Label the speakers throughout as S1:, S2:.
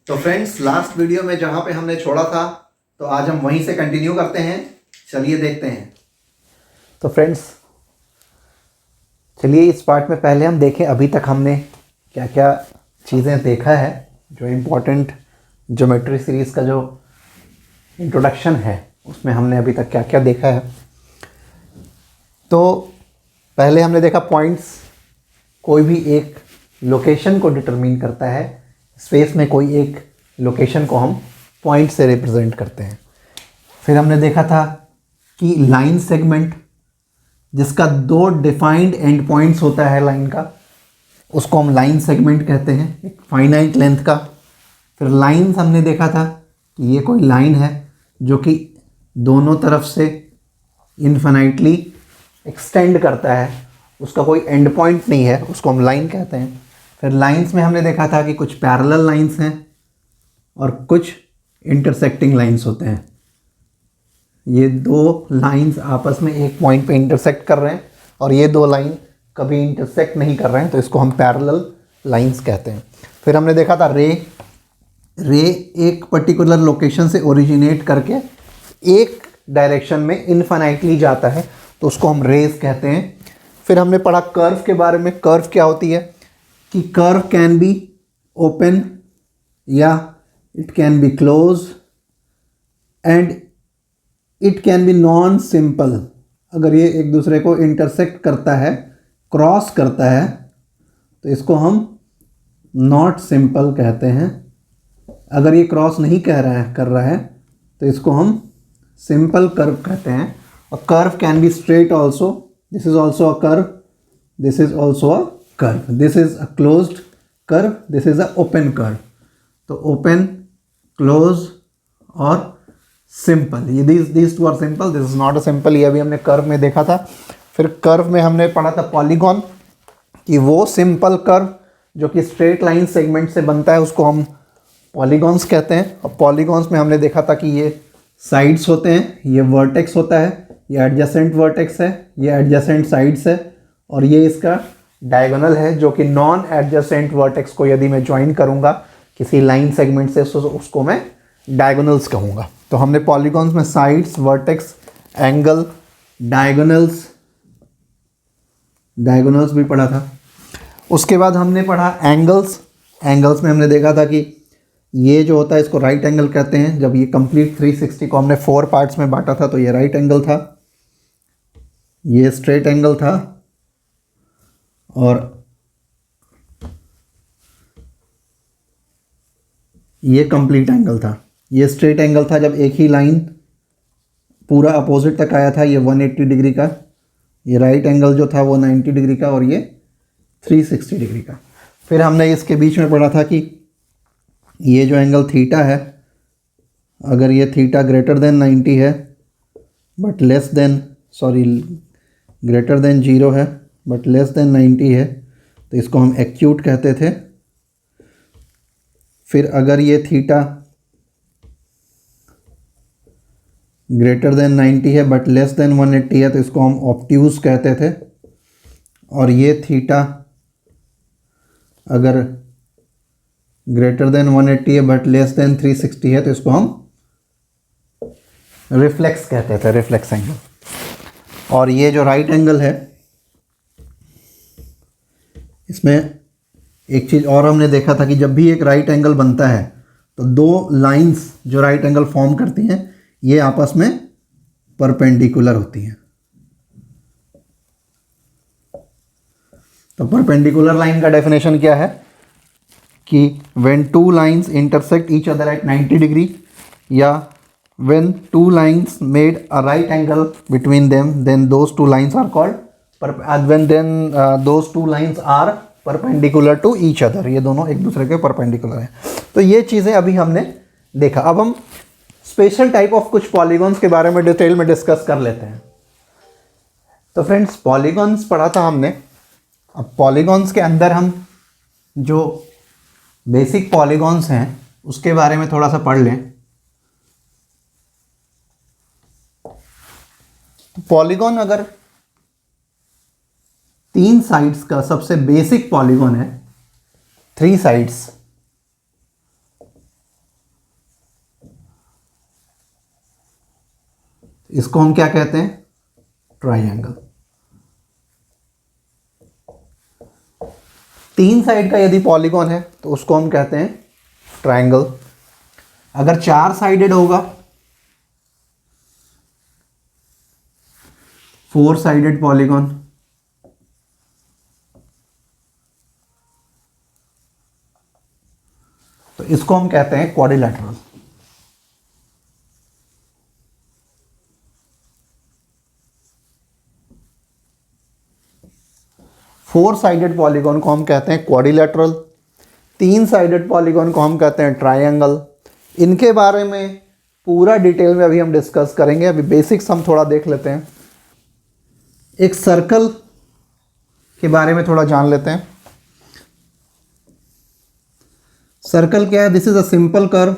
S1: तो friends, last video में जहाँ पे हमने छोड़ा था तो आज हम वहीं से कंटिन्यू करते हैं। चलिए देखते हैं। तो फ्रेंड्स, चलिए इस पार्ट में पहले हम देखें अभी तक हमने क्या क्या चीज़ें देखा है। जो इम्पोर्टेंट ज्योमेट्री सीरीज़ का जो इंट्रोडक्शन है उसमें हमने अभी तक क्या क्या देखा है। तो पहले हमने देखा पॉइंट्स कोई भी एक लोकेशन को डिटरमिन करता है। स्पेस में कोई एक लोकेशन को हम पॉइंट से रिप्रेजेंट करते हैं। फिर हमने देखा था कि लाइन सेगमेंट जिसका दो डिफाइंड एंड पॉइंट्स होता है लाइन का, उसको हम लाइन सेगमेंट कहते हैं, एक फाइनाइट लेंथ का। फिर लाइंस हमने देखा था कि ये कोई लाइन है जो कि दोनों तरफ से इन्फिनाइटली एक्सटेंड करता है, उसका कोई एंड पॉइंट नहीं है, उसको हम लाइन कहते हैं। फिर लाइंस में हमने देखा था कि कुछ पैरेलल लाइंस हैं और कुछ इंटरसेक्टिंग लाइंस होते हैं। ये दो लाइंस आपस में एक पॉइंट पे इंटरसेक्ट कर रहे हैं और ये दो लाइन कभी इंटरसेक्ट नहीं कर रहे हैं, तो इसको हम पैरेलल लाइंस कहते हैं। फिर हमने देखा था रे एक पर्टिकुलर लोकेशन से ओरिजिनेट करके एक डायरेक्शन में इनफाइनाइटली जाता है, तो उसको हम रेज कहते हैं। फिर हमने पढ़ा कर्व के बारे में। कर्व क्या होती है कि कर्व कैन बी ओपन या it can be close and it can be non simple. अगर ये एक दूसरे को इंटरसेक्ट करता है, क्रॉस करता है, तो इसको हम नॉट सिंपल कहते हैं। अगर ये क्रॉस नहीं कर रहा है तो इसको हम सिंपल कर्व कहते हैं। और curve can be straight also, this is also a curve, this is also a curve, this is a closed curve, this is a open curve. तो ओपन, क्लोज और सिंपल, ये these two are simple, this is not a simple. ये अभी हमने curve में देखा था। फिर कर्व में हमने पढ़ा था पॉलीगॉन, कि वो सिंपल कर्व जो कि स्ट्रेट लाइन सेगमेंट से बनता है उसको हम पॉलीगॉन्स कहते हैं। और पॉलीगॉन्स में हमने देखा था कि ये साइड्स होते हैं, ये वर्टेक्स होता है, ये एडजेसेंट वर्टेक्स है, ये एडजेसेंट साइड्स है, और ये इसका डायगोनल है जो कि नॉन एडजेसेंट वर्टेक्स को यदि मैं ज्वाइन करूँगा किसी लाइन सेगमेंट से तो उसको मैं डायगोनल्स कहूँगा। तो हमने पॉलीगॉन्स में साइड्स, वर्टेक्स, एंगल, डायगोनल्स भी पढ़ा था। उसके बाद हमने पढ़ा एंगल्स। एंगल्स में हमने देखा था कि ये जो होता है इसको राइट एंगल कहते हैं। जब ये कंप्लीट 360 को हमने 4 पार्ट्स में बांटा था तो ये राइट एंगल था, ये स्ट्रेट एंगल था और ये कंप्लीट एंगल था। ये स्ट्रेट एंगल था जब एक ही लाइन पूरा अपोजिट तक आया था, ये 180 डिग्री का। ये राइट एंगल जो था वो 90 डिग्री का और ये 360 डिग्री का। फिर हमने इसके बीच में पढ़ा था कि ये जो एंगल थीटा है, अगर ये थीटा ग्रेटर देन 90 है बट ग्रेटर देन 0 है बट लेस देन 90 है, तो इसको हम एक्यूट कहते थे। फिर अगर ये थीटा ग्रेटर देन 90 है बट लेस देन 180 है तो इसको हम ऑब्ट्यूज कहते थे। और ये थीटा अगर ग्रेटर देन 180 है बट लेस देन 360 है तो इसको हम रिफ्लेक्स कहते थे, रिफ्लेक्स एंगल। और ये जो राइट एंगल है, इसमें एक चीज़ और हमने देखा था कि जब भी एक राइट एंगल बनता है तो दो लाइंस जो राइट एंगल फॉर्म करती हैं ये आपस में परपेंडिकुलर होती हैं। तो परपेंडिकुलर लाइन का डेफिनेशन क्या है कि when two lines intersect each other at 90 degree या when two lines made a right angle between them then those two lines are called those two lines are perpendicular to each other. ये दोनों एक दूसरे के perpendicular हैं। तो ये चीज़ें अभी हमने देखा। अब हम स्पेशल टाइप ऑफ कुछ पॉलीगॉन्स के बारे में डिटेल में डिस्कस कर लेते हैं। तो फ्रेंड्स, पॉलीगॉन्स पढ़ा था हमने। अब पॉलीगॉन्स के अंदर हम जो बेसिक पॉलीगॉन्स हैं उसके बारे में थोड़ा सा पढ़ लें। तो पॉलीगॉन अगर 3 साइड्स का सबसे बेसिक पॉलीगॉन है, 3 साइड्स, इसको हम क्या कहते हैं? ट्राइंगल। 3 साइड का यदि पॉलीगॉन है तो उसको हम कहते हैं ट्राइंगल। अगर 4 साइडेड होगा, 4 साइडेड पॉलीगॉन, तो इसको हम कहते हैं क्वाड्रिलैटरल। फोर साइडेड पॉलीगॉन को हम कहते हैं क्वाड्रिलैटरल। 3 साइडेड पॉलीगॉन को हम कहते हैं ट्रायंगल। इनके बारे में पूरा डिटेल में अभी हम डिस्कस करेंगे। अभी बेसिक्स हम थोड़ा देख लेते हैं। एक सर्कल के बारे में थोड़ा जान लेते हैं। सर्कल क्या है? This is a simple curve,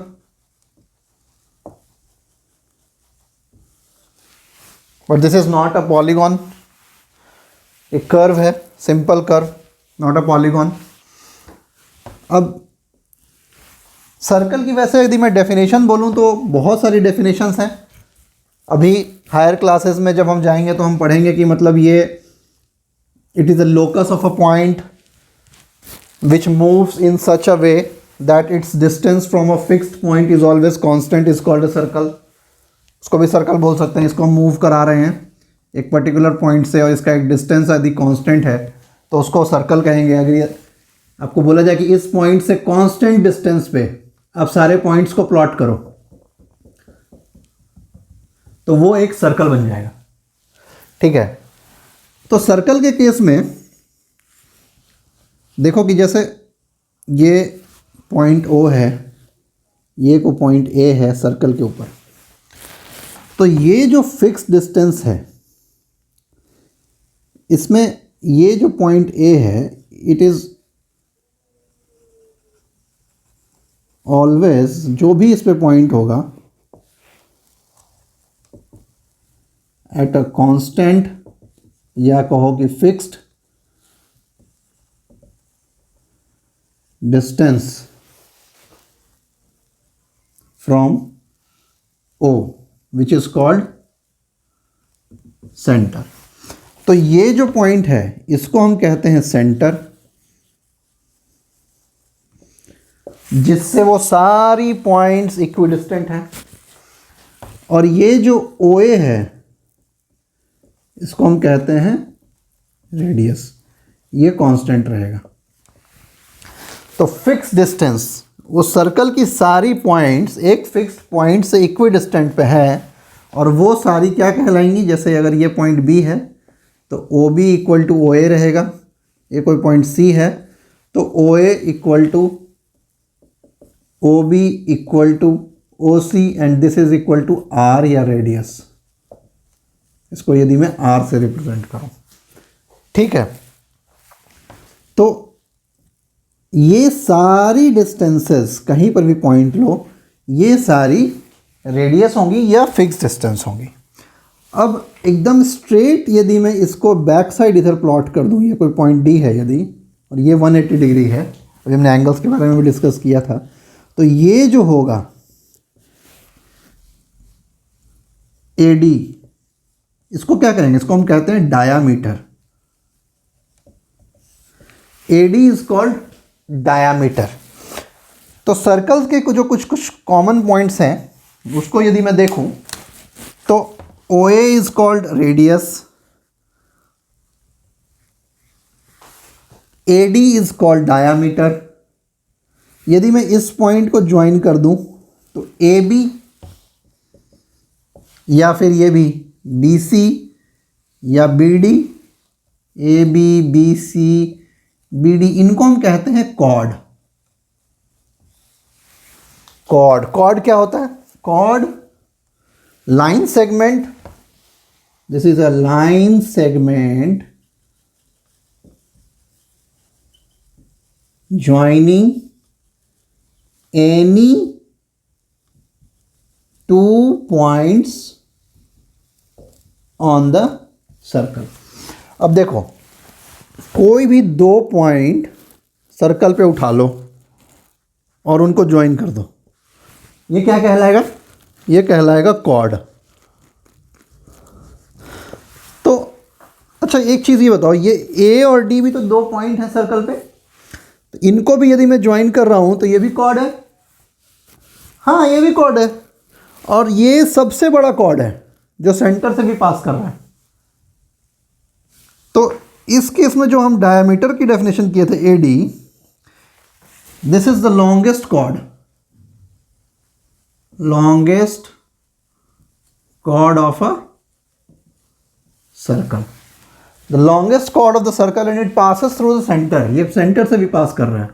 S1: but this is not a polygon. एक कर्व है, simple curve, not a polygon. अब सर्कल की वैसे यदि मैं डेफिनेशन बोलूं तो बहुत सारी डेफिनेशंस हैं। अभी हायर क्लासेस में जब हम जाएंगे तो हम पढ़ेंगे कि मतलब ये it is a locus of a point which moves in such a way that it's distance from a fixed point is always constant is called a circle. उसको भी सर्कल बोल सकते हैं। इसको हम मूव करा रहे हैं एक पर्टिकुलर पॉइंट से और इसका एक डिस्टेंस यदि कांस्टेंट है तो उसको सर्कल कहेंगे। अगर ये आपको बोला जाए कि इस पॉइंट से कांस्टेंट डिस्टेंस पे आप सारे पॉइंट्स को प्लॉट करो तो वो एक सर्कल बन जाएगा। ठीक है, तो सर्कल के केस में देखो कि जैसे ये पॉइंट ओ है, ये को पॉइंट ए है सर्कल के ऊपर, तो ये जो फिक्स डिस्टेंस है इसमें ये जो पॉइंट ए है इट इज ऑलवेज, जो भी इस पे पॉइंट होगा, एट अ कांस्टेंट या कहो कि fixed distance from O which is called centre. तो ये जो पॉइंट है इसको हम कहते हैं सेंटर, जिससे वो सारी पॉइंट्स इक्विडिस्टेंट हैं। और ये जो ओ ए है इसको हम कहते हैं रेडियस, ये कांस्टेंट रहेगा। तो फिक्स डिस्टेंस, वो सर्कल की सारी पॉइंट्स एक फिक्स्ड पॉइंट से इक्विडिस्टेंट पे है और वो सारी क्या कहलाएंगी? जैसे अगर ये पॉइंट बी है तो O B equal to O A रहेगा। ये कोई पॉइंट सी है तो O A equal to O B equal to O C and this is equal to R या रेडियस। इसको यदि मैं आर से रिप्रेजेंट करूं, ठीक है, तो ये सारी डिस्टेंसेस कहीं पर भी पॉइंट लो, ये सारी रेडियस होंगी या फिक्स डिस्टेंस होंगी। अब एकदम स्ट्रेट यदि मैं इसको बैक साइड इधर प्लॉट कर दूं, ये कोई पॉइंट डी है यदि, और ये 180 डिग्री है, अभी हमने एंगल्स के बारे में भी डिस्कस किया था, तो ये जो होगा ए डी, इसको क्या करेंगे? इसको हम कहते हैं diameter. A D is called diameter. तो सर्कल्स के जो कुछ कॉमन पॉइंट्स हैं उसको यदि मैं देखूं तो O A is called radius, A D is called diameter. यदि मैं इस पॉइंट को ज्वाइन कर दूं तो ए बी या फिर ये भी बी सी या B D, A B B C B D, इनको हम कहते हैं कॉर्ड। कॉर्ड क्या होता है? Chord line segment, this is a line segment joining any 2 points on the circle. अब देखो, कोई भी 2 पॉइंट सर्कल पे उठा लो और उनको ज्वाइन कर दो, ये क्या कहलाएगा? ये कहलाएगा कॉर्ड। अच्छा एक चीज़ ये बताओ, ये ए और डी भी तो 2 पॉइंट है सर्कल पे, तो इनको भी यदि मैं ज्वाइन कर रहा हूं तो ये भी कॉर्ड है। हाँ ये भी कॉर्ड है, और ये सबसे बड़ा कॉर्ड है जो सेंटर से भी पास कर रहा है। तो इस केस में जो हम डायमीटर की डेफिनेशन किए थे A D, this is the longest chord, longest chord of a circle, the longest chord of the circle and it passes through the center, ये सेंटर से भी पास कर रहा है।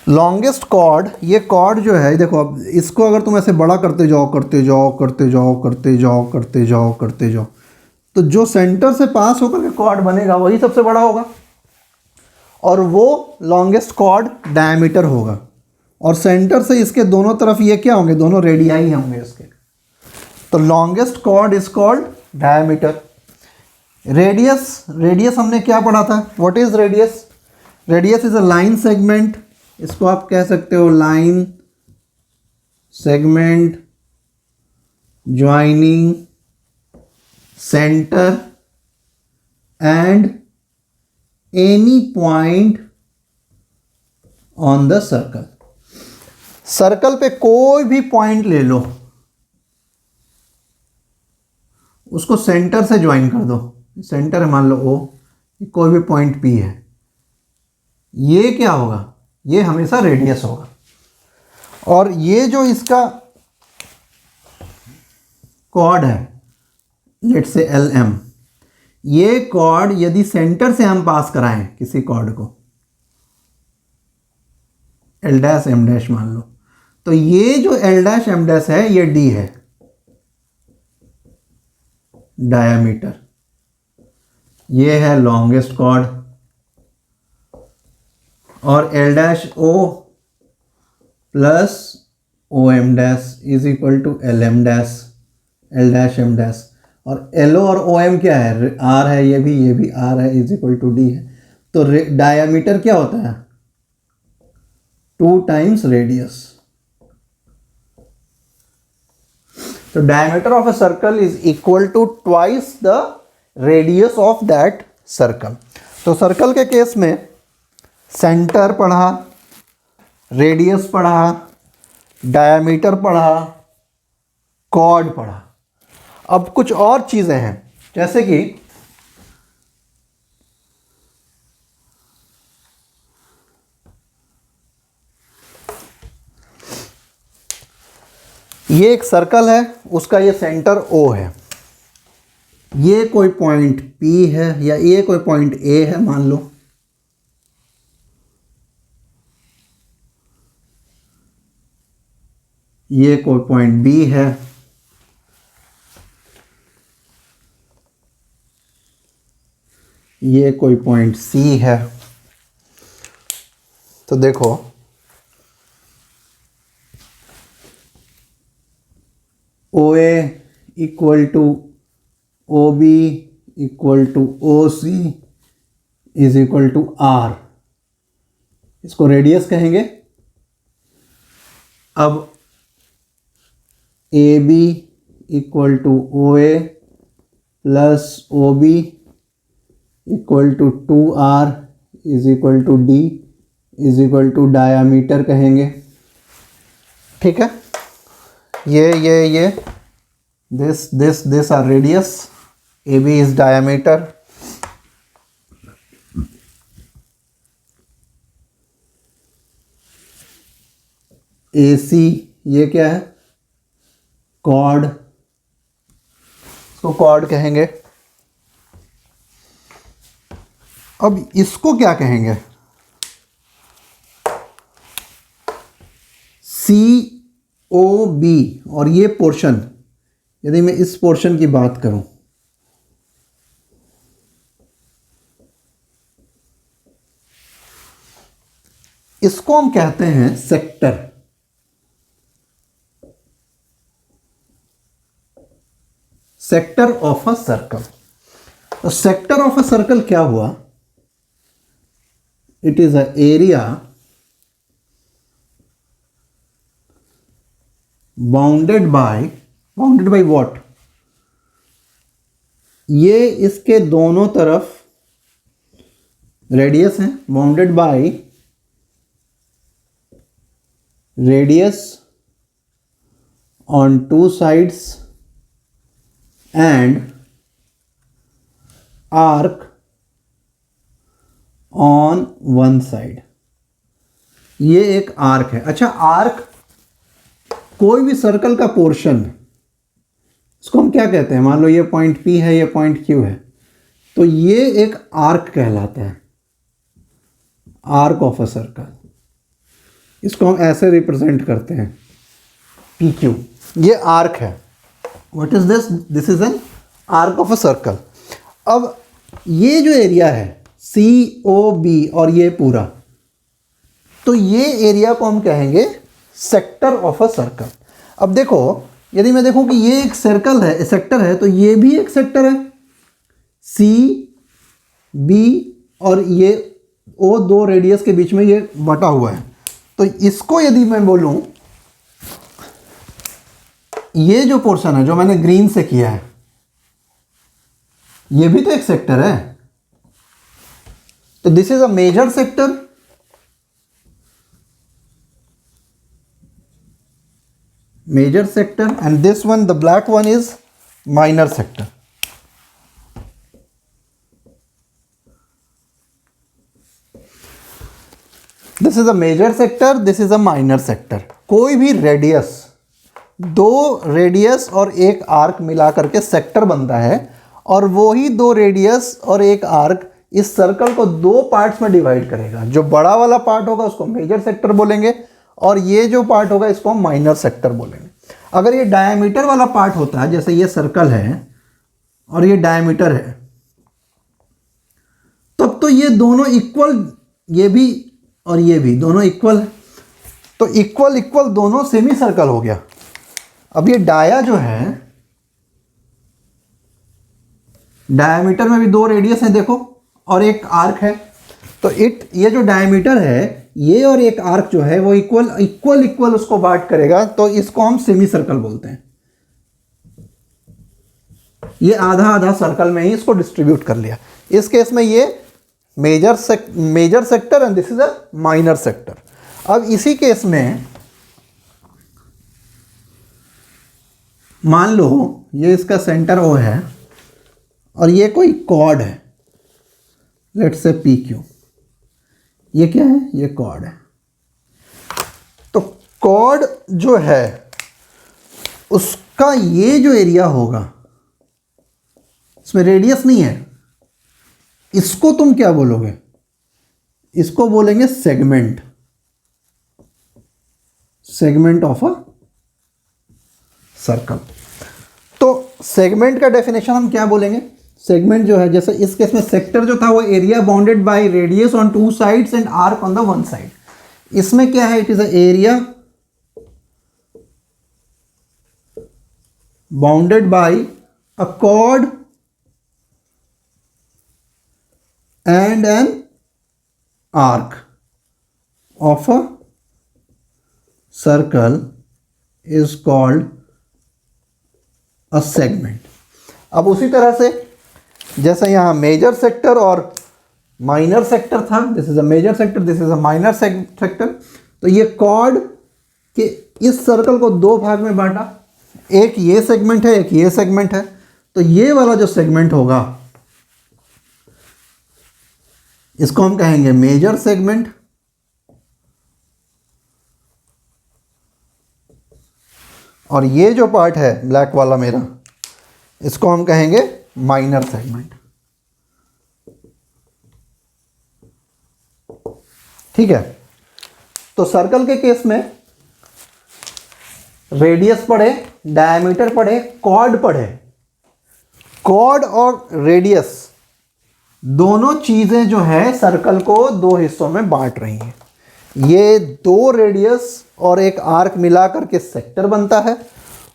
S1: लॉन्गेस्ट कॉर्ड, ये कॉर्ड जो है देखो, अब इसको अगर तुम ऐसे बड़ा करते जाओ करते जाओ करते जाओ करते जाओ करते जाओ करते जाओ, तो जो सेंटर से पास होकर के कॉर्ड बनेगा वही सबसे बड़ा होगा, और वो लॉन्गेस्ट कॉर्ड डायमीटर होगा, और सेंटर से इसके दोनों तरफ ये क्या होंगे, दोनों रेडियाई होंगे इसके। तो longest chord is called diameter. Radius, radius हमने क्या पढ़ा था, what is radius? Radius is a line segment, इसको आप कह सकते हो line segment joining centre and any point on the circle. Circle पे कोई भी पॉइंट ले लो, उसको सेंटर से ज्वाइन कर दो, सेंटर है मान लो ओ, कोई भी पॉइंट पी है, ये क्या होगा, ये हमेशा रेडियस होगा। और ये जो इसका कॉर्ड है, लेट्स से एल एम, ये कॉर्ड यदि सेंटर से हम पास कराएं किसी कॉर्ड को, एल डैश एम डैश मान लो, तो ये जो एल डैश एम डैश है ये डी है, डायमीटर, ये है लॉन्गेस्ट कॉर्ड, और L dash O plus O M dash is equal to L M dash, L dash M dash, और एल ओ और ओ एम क्या है, आर है, ये भी आर है, इज इक्वल टू डी है। तो डायमीटर क्या होता है, 2 टाइम्स रेडियस। तो diameter of a circle is equal to twice the radius of that circle. तो सर्कल के केस में सेंटर पढ़ा, रेडियस पढ़ा, डायमीटर पढ़ा, कॉर्ड पढ़ा। अब कुछ और चीज़ें हैं, जैसे कि ये एक सर्कल है, उसका ये सेंटर ओ है, ये कोई पॉइंट P है या ये कोई पॉइंट A है मान लो, ये कोई पॉइंट B है, ये कोई पॉइंट C है। तो देखो OA equal to OB equal to OC is equal to R, इसको रेडियस कहेंगे। अब AB equal to OA plus OB equal to 2R is equal to D is equal to diameter कहेंगे। ठीक है, ये this are radius, AB is diameter, AC ये क्या है, कॉर्ड, इसको कॉर्ड कहेंगे। अब इसको क्या कहेंगे, COB, और ये पोर्शन, यदि मैं इस पोर्शन की बात करूं, इसको हम कहते हैं sector. Sector of a circle. तो सेक्टर ऑफ अ सर्कल क्या हुआ, it is a area bounded by what, ये इसके दोनों तरफ रेडियस है, bounded by radius on two sides and arc on one side. ये एक आर्क है। अच्छा, आर्क कोई भी सर्कल का पोर्शन, इसको हम क्या कहते हैं? मान लो ये पॉइंट P है, ये पॉइंट Q है, तो ये एक आर्क कहलाता है, आर्क ऑफ अ सर्कल। इसको हम ऐसे रिप्रेजेंट करते हैं, PQ, ये आर्क है। What is this? This is an arc of a circle. अब ये जो एरिया है COB और ये पूरा, तो ये एरिया को हम कहेंगे सेक्टर ऑफ अ सर्कल। अब देखो, यदि मैं देखूं कि ये एक सर्कल है, सेक्टर है, तो ये भी एक सेक्टर है, CB, और ये O दो रेडियस के बीच में ये बटा हुआ है। तो इसको यदि मैं बोलूं, ये जो पोर्शन है जो मैंने ग्रीन से किया है, ये भी तो एक सेक्टर है। तो this is a major sector, and this one, the black one, is minor sector. This is a major sector, this is a minor sector. कोई भी रेडियस, दो रेडियस और एक आर्क मिला करके सेक्टर बनता है, और वो ही दो रेडियस और एक आर्क इस सर्कल को दो पार्ट्स में डिवाइड करेगा। जो बड़ा वाला पार्ट होगा उसको मेजर सेक्टर बोलेंगे, और ये जो पार्ट होगा इसको हम माइनर सेक्टर बोलेंगे। अगर ये डायमीटर वाला पार्ट होता है, जैसे ये सर्कल है और ये डायमीटर है, तब तो ये दोनों इक्वल, ये भी और ये भी दोनों इक्वल है, तो इक्वल इक्वल दोनों सेमी सर्कल हो गया। अब ये डाया जो है, डायमीटर में भी दो रेडियस है देखो, और एक आर्क है, तो ये जो डायमीटर है, ये और एक आर्क जो है वो इक्वल उसको बांट करेगा, तो इसको हम सेमी सर्कल बोलते हैं। ये आधा आधा सर्कल में ही इसको डिस्ट्रीब्यूट कर लिया। इस केस में ये major sector and this is a minor sector. अब इसी केस में मान लो ये इसका सेंटर O है और ये कोई कॉर्ड है, लेट्स से PQ। ये क्या है? ये कॉर्ड है। तो कॉर्ड जो है उसका ये जो एरिया होगा, इसमें रेडियस नहीं है, इसको तुम क्या बोलोगे? इसको बोलेंगे सेगमेंट ऑफ अ सर्कल। तो सेगमेंट का डेफिनेशन हम क्या बोलेंगे? सेगमेंट जो है, जैसे इस केस में सेक्टर जो था वो area bounded by radius on two sides and arc on the one side. इसमें क्या है? It is a area bounded by a chord and an arc of a circle is called a segment. अब उसी तरह से जैसे यहाँ major sector और माइनर सेक्टर था, this is a major sector, this is a minor sector, तो ये कॉर्ड के इस सर्कल को दो भाग में बांटा, एक ये सेगमेंट है, एक ये सेगमेंट है। तो ये वाला जो सेगमेंट होगा इसको हम कहेंगे मेजर सेगमेंट, और ये जो पार्ट है ब्लैक वाला मेरा, इसको हम कहेंगे माइनर सेगमेंट। ठीक है। तो सर्कल के केस में रेडियस पढ़े, डायमीटर पढ़े, कॉर्ड पढ़े। कॉर्ड और रेडियस दोनों चीजें जो है सर्कल को दो हिस्सों में बांट रही हैं। ये दो रेडियस और एक आर्क मिला करके सेक्टर बनता है,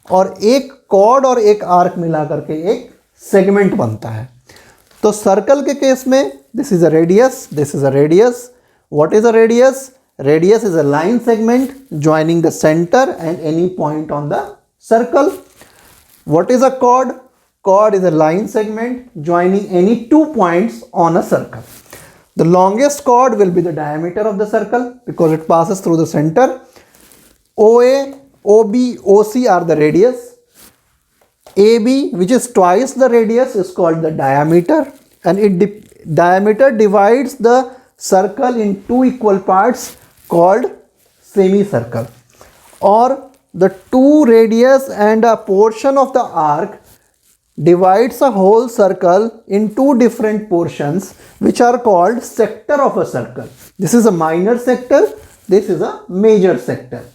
S1: और एक कॉर्ड और एक आर्क मिला करके एक सेगमेंट बनता है। तो सर्कल के केस में this is a radius, this is a radius. What is a radius? Radius is a line segment joining the center and any point on the circle. What is a chord? Chord is a line segment joining any 2 points on a circle. The longest chord will be the diameter of the circle because it passes through the center. OA, OB, OC are the radius. AB, which is twice the radius, is called the diameter, and diameter divides the circle in 2 equal parts called semicircle. Or the 2 radius and a portion of the arc divides a whole circle in 2 different portions which are called sector of a circle. This is a minor sector, this is a major sector.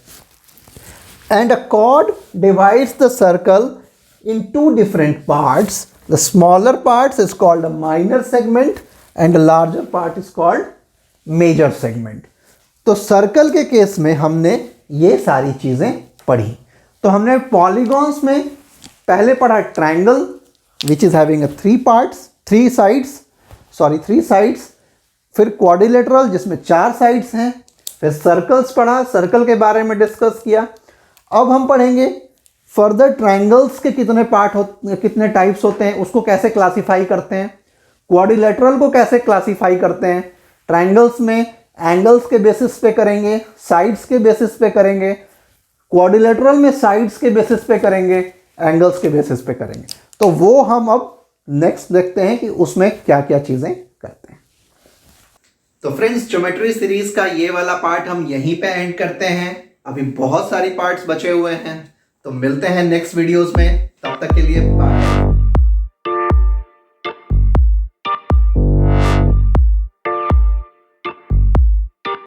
S1: And a chord divides the circle in 2 different parts. The smaller parts is called a minor segment and the larger part is called major segment. तो circle के case में हमने ये सारी चीज़ें पढ़ी. तो हमने पॉलीगॉन्स में पहले पढ़ा triangle which is having 3 sides, फिर क्वाड्रिलेटरल जिसमें 4 साइड्स हैं, फिर सर्कल्स पढ़ा, सर्कल के बारे में डिस्कस किया. अब हम पढ़ेंगे फर्दर ट्रायंगल्स के कितने टाइप्स होते हैं, उसको कैसे क्लासीफाई करते हैं, क्वाड्रिलेटरल को कैसे क्लासीफाई करते हैं. ट्रायंगल्स में एंगल्स के बेसिस पे करेंगे, साइड्स के बेसिस पे करेंगे, क्वाड्रिलेटरल में साइड्स के बेसिस पे करेंगे, एंगल्स के बेसिस पे करेंगे. तो वो हम अब नेक्स्ट देखते हैं कि उसमें क्या क्या चीजें करते हैं. तो फ्रेंड्स, ज्योमेट्री सीरीज का ये वाला पार्ट हम यहीं पे एंड करते हैं. अभी बहुत सारी पार्ट्स बचे हुए हैं, तो मिलते हैं नेक्स्ट वीडियोस में. तब तक के लिए बाय.